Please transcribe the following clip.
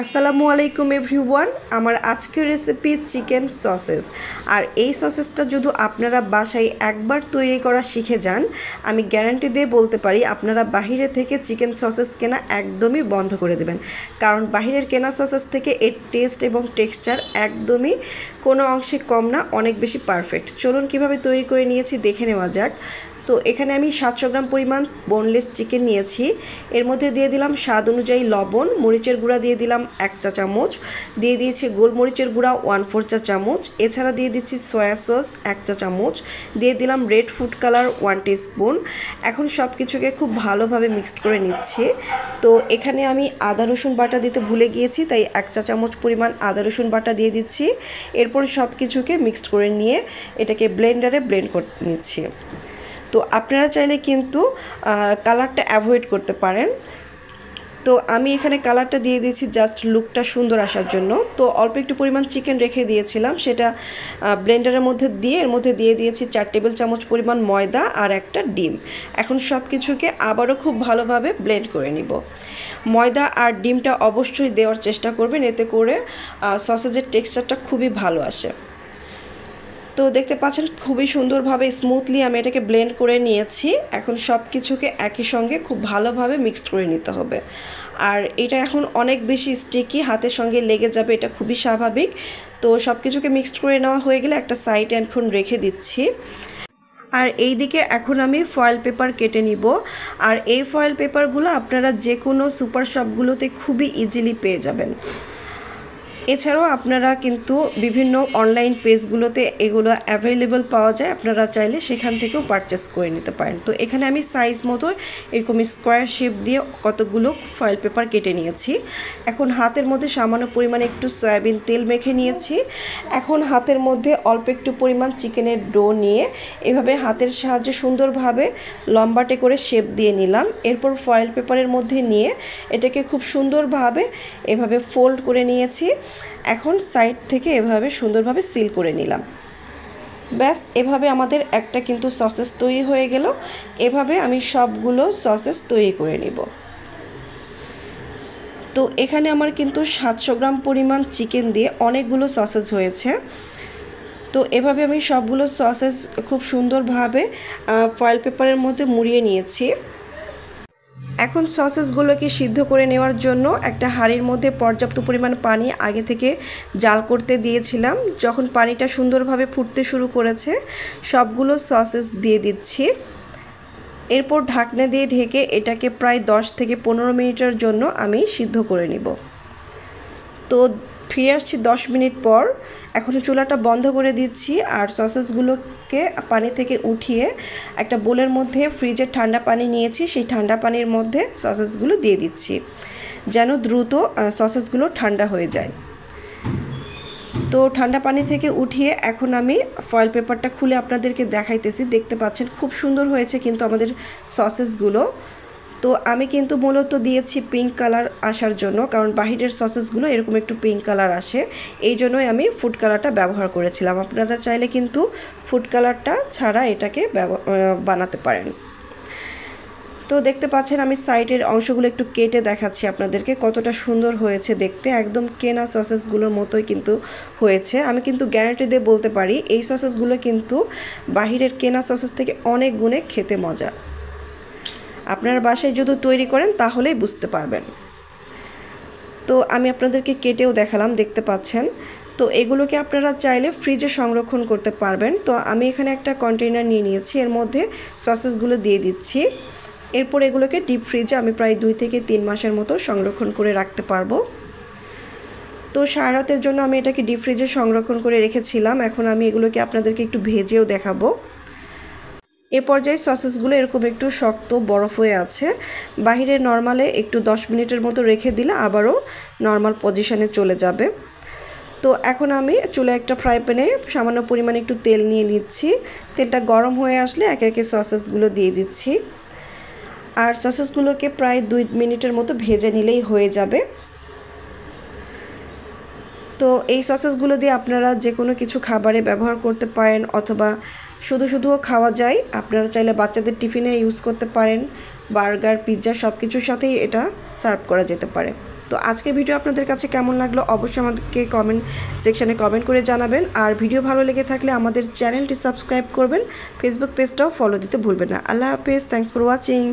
আসসালামু আলাইকুম এভরিওয়ান। আমার আজকের রেসিপি চিকেন সসেস। আর এই সসেসটা যদি আপনারা বাসায় একবার তৈরি করা শিখে যান, আমি গ্যারান্টি দিয়ে বলতে পারি আপনারা বাহিরে থেকে চিকেন সসেস কেনা একদমই বন্ধ করে দেবেন। কারণ বাহিরের কেনা সসেস থেকে এর টেস্ট এবং টেক্সচার একদমই কোনো অংশে কম না, অনেক বেশি পারফেক্ট। চলুন কিভাবে তৈরি করে নিয়েছি দেখে নেওয়া যাক। তো এখানে আমি 700 গ্রাম পরিমাণ বোনলেস চিকেন নিয়েছি। এর মধ্যে দিয়ে দিলাম স্বাদ অনুযায়ী লবণ, মরিচের গুঁড়া দিয়ে দিলাম 1 চা চামচ, দিয়ে দিয়েছি গোলমরিচের গুঁড়া 1/4 চা চামচ, এছাড়া দিয়ে দিচ্ছি সয়া সস 1 চা চামচ, দিয়ে দিলাম রেড ফুড কালার 1 টিস্পুন। এখন সব কিছুকে খুব ভালোভাবে মিক্সড করে নিচ্ছি। তো এখানে আমি আদা রসুন বাটা দিতে ভুলে গিয়েছি, তাই 1 চা চামচ পরিমাণ আদা রসুন বাটা দিয়ে দিচ্ছি। এরপর সব কিছুকে মিক্সড করে নিয়ে এটাকে ব্লেন্ডারে ব্লেন্ড করে নিচ্ছি। তো আপনারা চাইলে কিন্তু কালারটা অ্যাভয়েড করতে পারেন। তো আমি এখানে কালারটা দিয়ে দিয়েছি জাস্ট লুকটা সুন্দর আসার জন্য। তো অল্প একটু পরিমাণ চিকেন রেখে দিয়েছিলাম, সেটা ব্লেন্ডারের মধ্যে দিয়ে এর মধ্যে দিয়ে দিয়েছি 4 টেবিল চামচ পরিমাণ ময়দা আর একটা ডিম। এখন সব কিছুকে আবারও খুব ভালোভাবে ব্লেন্ড করে নিব। ময়দা আর ডিমটা অবশ্যই দেওয়ার চেষ্টা করবেন, এতে করে সসেজের টেক্সচারটা খুবই ভালো আসে। তো দেখতে পাচ্ছেন খুবই সুন্দরভাবে স্মুথলি আমি এটাকে ব্লেন্ড করে নিয়েছি। এখন সব কিছুকে একই সঙ্গে খুব ভালোভাবে মিক্সড করে নিতে হবে। আর এটা এখন অনেক বেশি স্টিকি, হাতের সঙ্গে লেগে যাবে, এটা খুবই স্বাভাবিক। তো সব কিছুকে মিক্সড করে নেওয়া হয়ে গেলে একটা সাইডে এখন রেখে দিচ্ছি। আর এই দিকে এখন আমি ফয়েল পেপার কেটে নিব। আর এই ফয়েল পেপারগুলো আপনারা যে কোনো সুপার শপগুলোতে খুবই ইজিলি পেয়ে যাবেন। এছাড়াও আপনারা কিন্তু বিভিন্ন অনলাইন পেজগুলোতে এগুলো অ্যাভেলেবল পাওয়া যায়, আপনারা চাইলে সেখান থেকেও পারচেস করে নিতে পারেন। তো এখানে আমি সাইজ মতো এরকম স্কোয়ার শেপ দিয়ে কতগুলো ফয়েল পেপার কেটে নিয়েছি। এখন হাতের মধ্যে সামান্য পরিমাণে একটু সয়াবিন তেল মেখে নিয়েছি। এখন হাতের মধ্যে অল্প একটু পরিমাণ চিকেনের ডো নিয়ে এভাবে হাতের সাহায্যে সুন্দরভাবে লম্বাটে করে শেপ দিয়ে নিলাম। এরপর ফয়েল পেপারের মধ্যে নিয়ে এটাকে খুব সুন্দরভাবে এভাবে ফোল্ড করে নিয়েছি। এখন সাইড থেকে এভাবে সুন্দরভাবে সিল করে নিলাম। ব্যাস, এভাবে আমাদের একটা কিন্তু সসেস তৈরি হয়ে গেল। এভাবে আমি সবগুলো সসেস তৈরি করে নিব। তো এখানে আমার কিন্তু 700 গ্রাম পরিমাণ চিকেন দিয়ে অনেকগুলো সসেস হয়েছে। তো এভাবে আমি সবগুলো সসেস খুব সুন্দরভাবে ফয়েল পেপারের মধ্যে মুড়িয়ে নিয়েছি। এখন সসেসগুলোকে সিদ্ধ করে নেওয়ার জন্য একটা হাঁড়ির মধ্যে পর্যাপ্ত পরিমাণ পানি আগে থেকে জাল করতে দিয়েছিলাম। যখন পানিটা সুন্দরভাবে ফুটতে শুরু করেছে, সবগুলো সসেস দিয়ে দিচ্ছি। এরপর ঢাকনা দিয়ে ঢেকে এটাকে প্রায় 10 থেকে 15 মিনিটের জন্য আমি সিদ্ধ করে নিব। তো ফিরে আসছি 10 মিনিট পর। এখন চুলাটা বন্ধ করে দিচ্ছি আর সসেসগুলোকে পানি থেকে উঠিয়ে একটা বোলের মধ্যে ফ্রিজের ঠান্ডা পানি নিয়েছি, সেই ঠান্ডা পানির মধ্যে সসেসগুলো দিয়ে দিচ্ছি যেন দ্রুত সসেসগুলো ঠান্ডা হয়ে যায়। তো ঠান্ডা পানি থেকে উঠিয়ে এখন আমি ফয়েল পেপারটা খুলে আপনাদেরকে দেখাইতেছি। দেখতে পাচ্ছেন খুব সুন্দর হয়েছে কিন্তু আমাদের সসেসগুলো। তো আমি কিন্তু মূলত দিয়েছি পিঙ্ক কালার আসার জন্য, কারণ বাহিরের সসেসগুলো এরকম একটু পিঙ্ক কালার আসে, এই জন্যই আমি ফুড কালারটা ব্যবহার করেছিলাম। আপনারা চাইলে কিন্তু ফুড কালারটা ছাড়া এটাকে বানাতে পারেন। তো দেখতে পাচ্ছেন আমি সাইডের অংশগুলো একটু কেটে দেখাচ্ছি আপনাদেরকে কতটা সুন্দর হয়েছে দেখতে, একদম কেনা সসেসগুলোর মতোই কিন্তু হয়েছে। আমি কিন্তু গ্যারান্টি দিয়ে বলতে পারি এই সসেসগুলো কিন্তু বাহিরের কেনা সসেস থেকে অনেক গুণে খেতে মজা। আপনার বাসায় যদি তৈরি করেন তাহলেই বুঝতে পারবেন। তো আমি আপনাদেরকে কেটেও দেখালাম, দেখতে পাচ্ছেন। তো এগুলোকে আপনারা চাইলে ফ্রিজে সংরক্ষণ করতে পারবেন। তো আমি এখানে একটা কন্টেইনার নিয়ে নিয়েছি, এর মধ্যে সসেসগুলো দিয়ে দিচ্ছি। এরপর এগুলোকে ডিপ ফ্রিজে আমি প্রায় 2 থেকে 3 মাসের মতো সংরক্ষণ করে রাখতে পারবো। তো সারা রাতের জন্য আমি এটাকে ডিপ ফ্রিজে সংরক্ষণ করে রেখেছিলাম। এখন আমি এগুলোকে আপনাদেরকে একটু ভেজেও দেখাবো। এ পর্যায়ে সসেসগুলো এরকম একটু শক্ত বরফ হয়ে আছে। বাহিরে নর্মালে একটু 10 মিনিটের মতো রেখে দিলে আবারও নর্মাল পজিশনে চলে যাবে। তো এখন আমি চুলায় একটা ফ্রাই প্যানে সামান্য পরিমাণে একটু তেল নিয়ে নিচ্ছি। তেলটা গরম হয়ে আসলে একে একে সসেসগুলো দিয়ে দিচ্ছি। আর সসেসগুলোকে প্রায় 2 মিনিটের মতো ভেজে নিলেই হয়ে যাবে। তো তো এই সসেসগুলো দিয়ে আপনারা যে কোনো কিছু খাবারে ব্যবহার করতে পারেন অথবা শুধুও খাওয়া যায়। আপনারা চাইলে বাচ্চাদের টিফিনে ইউজ করতে পারেন, বার্গার, পিৎজা সব কিছুর সাথেই এটা সার্ভ করা যেতে পারে। তো আজকের ভিডিও আপনাদের কাছে কেমন লাগলো অবশ্যই আমাদেরকে কমেন্ট সেকশনে কমেন্ট করে জানাবেন। আর ভিডিও ভালো লেগে থাকলে আমাদের চ্যানেলটি সাবস্ক্রাইব করবেন, ফেসবুক পেজটাও ফলো দিতে ভুলবেন না। আল্লাহ হাফেজ, থ্যাঙ্কস ফর ওয়াচিং।